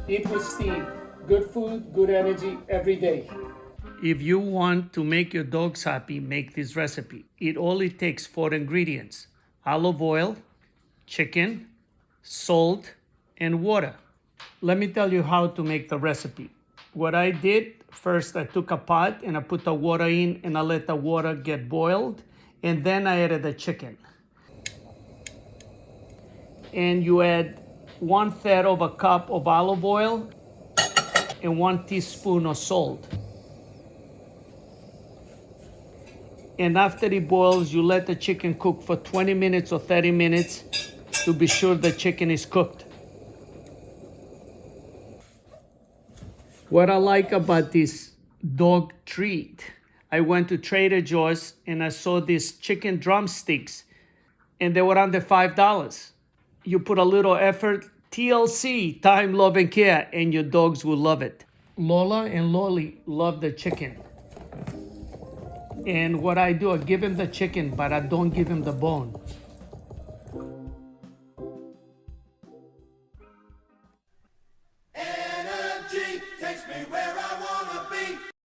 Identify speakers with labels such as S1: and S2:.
S1: Eat with Steve. Good food, good energy every day. If you want to make your dogs happy, make this recipe. It only takes 4 ingredients: olive oil, chicken, salt, and water. Let me tell you how to make the recipe. What I did, first I took a pot and I put the water in and I let the water get boiled, and then I added the chicken. And you add 1/3 of a cup of olive oil and 1 teaspoon of salt. And after it boils, you let the chicken cook for 20 minutes or 30 minutes to be sure the chicken is cooked. What I like about this dog treat, I went to Trader Joe's and I saw these chicken drumsticks and they were under $5. You put a little effort, TLC, time, love, and care, and your dogs will love it. Lola and Lolly love the chicken. And what I do, I give him the chicken, but I don't give him the bone.